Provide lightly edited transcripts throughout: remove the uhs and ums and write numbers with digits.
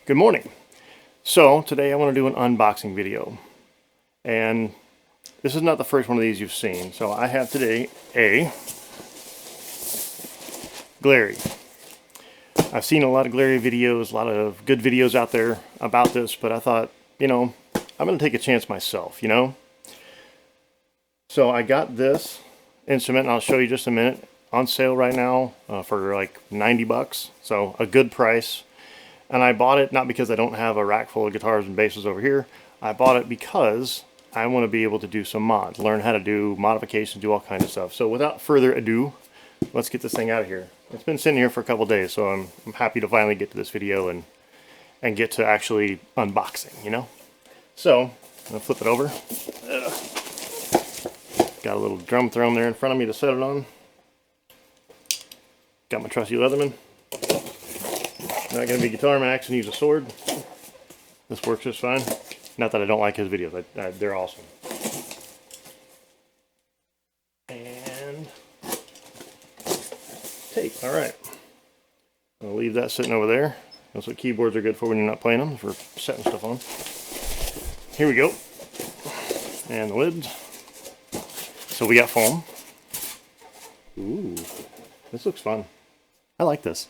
Good morning. So today I want to do an unboxing video, and this is not the first one of these you've seen. So I have today a Glarry. I've seen a lot of Glarry videos, a lot of good videos out there about this, but I thought, I'm going to take a chance myself, So I got this instrument, and I'll show you just a minute, on sale right now for like 90 bucks. So a good price. And I bought it not because I don't have a rack full of guitars and basses over here. I bought it because I want to be able to do some mods, learn how to do modifications, do all kinds of stuff. So without further ado, let's get this thing out of here. It's been sitting here for a couple days, so I'm happy to finally get to this video and get to actually unboxing, So, I'm going to flip it over. Got a little drum throne there in front of me to set it on. Got my trusty Leatherman. Not going to be Guitar Max and use a sword. This works just fine. Not that I don't like his videos. They're awesome. And tape. Alright. I'll leave that sitting over there. That's what keyboards are good for when you're not playing them, for setting stuff on. Here we go. And the lids. So we got foam. Ooh. This looks fun. I like this.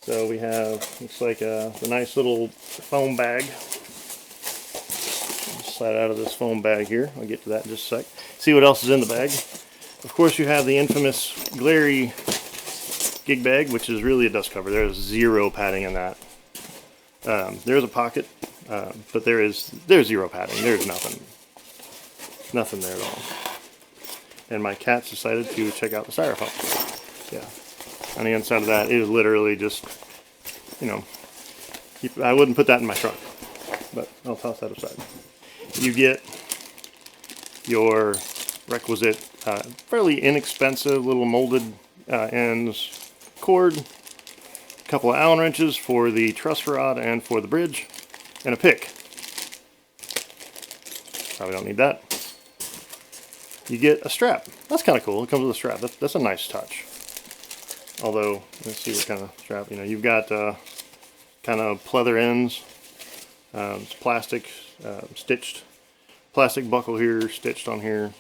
So we have, looks like the nice little foam bag. Slide out of this foam bag here. I'll get to that in just a sec. See what else is in the bag. Of course you have the infamous Glarry gig bag, which is really a dust cover. There's zero padding in that. There's a pocket, but there's zero padding. There's nothing. Nothing there at all. And my cat's decided to check out the styrofoam. Yeah. On the inside of that is literally just, I wouldn't put that in my trunk, but I'll toss that aside. You get your requisite, fairly inexpensive little molded ends cord, a couple of Allen wrenches for the truss rod and for the bridge, and a pick. Probably don't need that. You get a strap. That's kind of cool. It comes with a strap. That's a nice touch. Although, let's see what kind of strap. You've got kind of pleather ends. It's plastic, stitched. Plastic buckle here, stitched on here.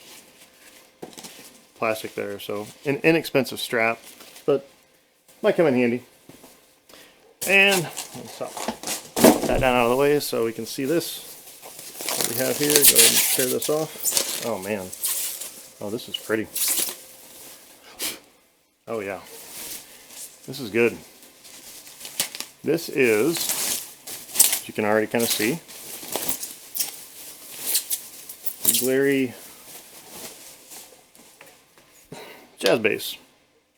Plastic there. So, an inexpensive strap, but might come in handy. And let's pop that down out of the way so we can see this. What we have here. Go ahead and tear this off. Oh man. Oh, this is pretty. Oh yeah. This is good. This is, as you can already kind of see, the Glarry jazz bass.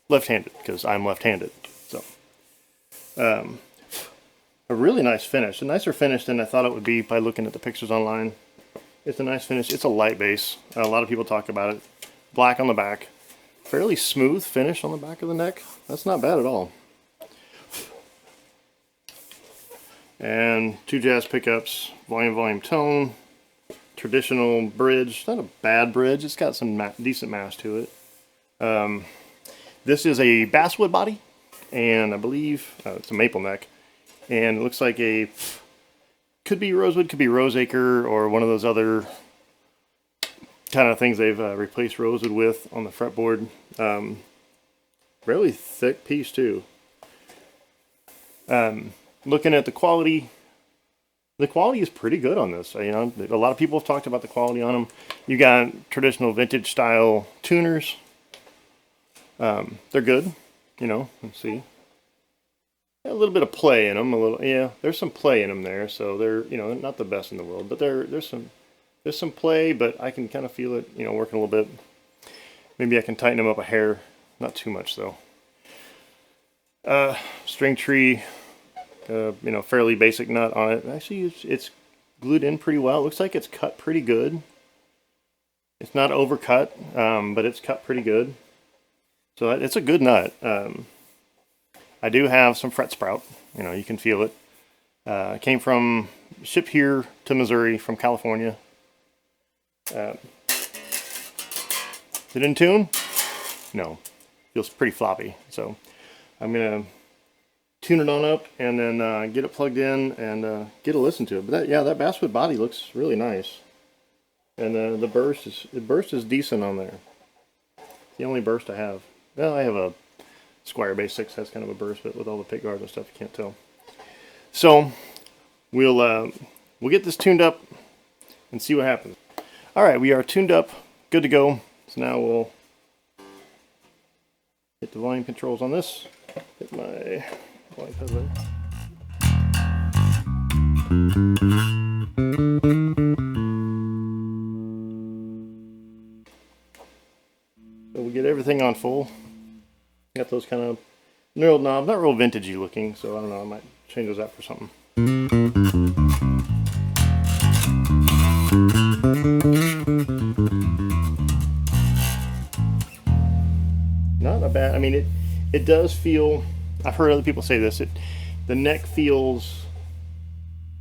Left-handed, because I'm left-handed. So, a really nice finish. A nicer finish than I thought it would be by looking at the pictures online. It's a nice finish. It's a light bass. A lot of people talk about it. Black on the back. Fairly smooth finish on the back of the neck. That's not bad at all. And two jazz pickups, volume, tone, traditional bridge. Not a bad bridge. It's got some decent mass to it. This is a basswood body, and I believe it's a maple neck. And it looks like could be rosewood, could be roseacre, or one of those other kind of things they've replaced rosewood with on the fretboard. Really thick piece too. Looking at the quality is pretty good on this. A lot of people have talked about the quality on them. You got traditional vintage style tuners. They're good. Let's see. A little bit of play in them. There's some play in them there. So they're not the best in the world, but there's some play. But I can kind of feel it working a little bit. Maybe I can tighten them up a hair. Not too much though. String tree. Fairly basic nut on it. Actually, it's glued in pretty well. It looks like it's cut pretty good. It's not overcut, but it's cut pretty good. So it's a good nut. I do have some fret sprout. You can feel it. Shipped here to Missouri from California. Is it in tune? No. Feels pretty floppy. So I'm gonna tune it on up, and then get it plugged in and get a listen to it. But that basswood body looks really nice, and the burst is decent on there. It's the only burst I have. Well, I have a Squire Base 6 has kind of a burst, but with all the pick guards and stuff, you can't tell. So we'll get this tuned up and see what happens. All right, we are tuned up, good to go. So now we'll hit the volume controls on this. Hit my volume pedal there. So we get everything on full. Got those kind of knurled knobs, not real vintagey looking, so I don't know, I might change those out for something. Not a bad, I mean, it does feel, I've heard other people say this, the neck feels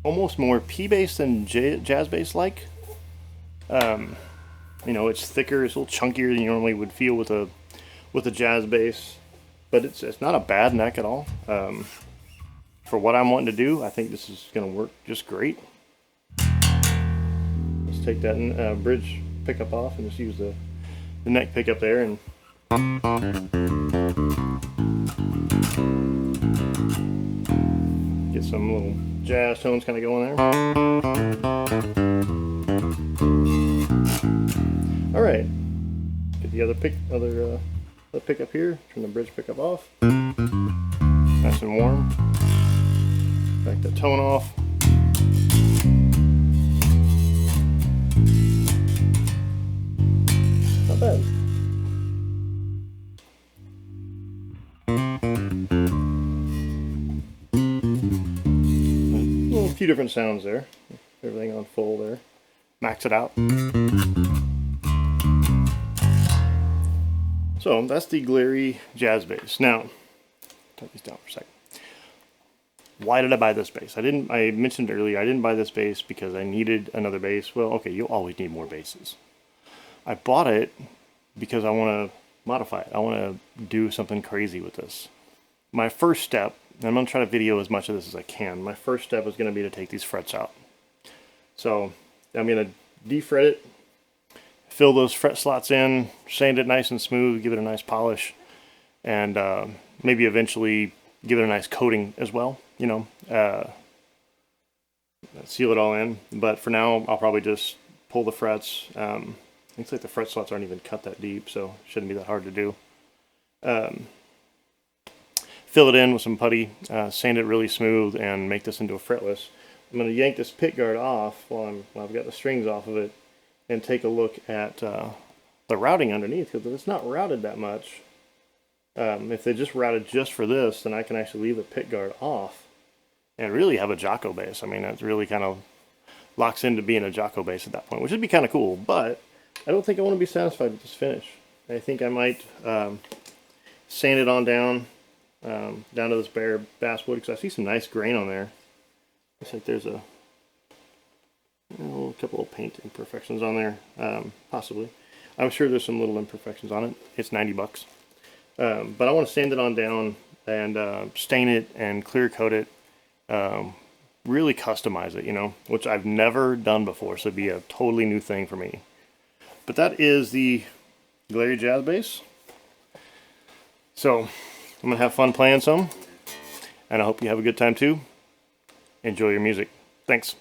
almost more P-bass than jazz bass like. You know, it's thicker, it's a little chunkier than you normally would feel with a jazz bass, but it's not a bad neck at all. For what I'm wanting to do, I think this is going to work just great. Let's take that bridge pickup off and just use the neck pickup there and get some little jazz tones kind of going there. All right, get the other pickup here. Turn the bridge pickup off. Nice and warm. Back the tone off. Not bad. A few different sounds there. Everything on full there. Max it out. So that's the Glarry Jazz bass. Now, turn these down for a second. Why did I buy this bass? I mentioned earlier, I didn't buy this bass because I needed another bass. Well, okay, you'll always need more basses. I bought it because I want to modify it. I want to do something crazy with this. My first step, and I'm going to try to video as much of this as I can. My first step is going to be to take these frets out. So I'm going to defret it, fill those fret slots in, sand it nice and smooth, give it a nice polish, and maybe eventually give it a nice coating as well, you know, seal it all in. But for now, I'll probably just pull the frets. Looks like the fret slots aren't even cut that deep, so it shouldn't be that hard to do. Fill it in with some putty, sand it really smooth, and make this into a fretless. I'm going to yank this pickguard off while I've got the strings off of it, and take a look at the routing underneath, because it's not routed that much. If they just routed just for this, then I can actually leave the pickguard off and really have a Jocko bass. I mean, that really kind of locks into being a Jocko bass at that point, which would be kind of cool, but I don't think I want to be satisfied with this finish. I think I might sand it on down to this bare basswood, because I see some nice grain on there. Looks like there's a couple of paint imperfections on there, possibly. I'm sure there's some little imperfections on it. It's 90 bucks. But I want to sand it on down and stain it and clear coat it, really customize it, you know, which I've never done before, so it'd be a totally new thing for me. But that is the Glarry Jazz bass. So I'm going to have fun playing some, and I hope you have a good time too. Enjoy your music. Thanks.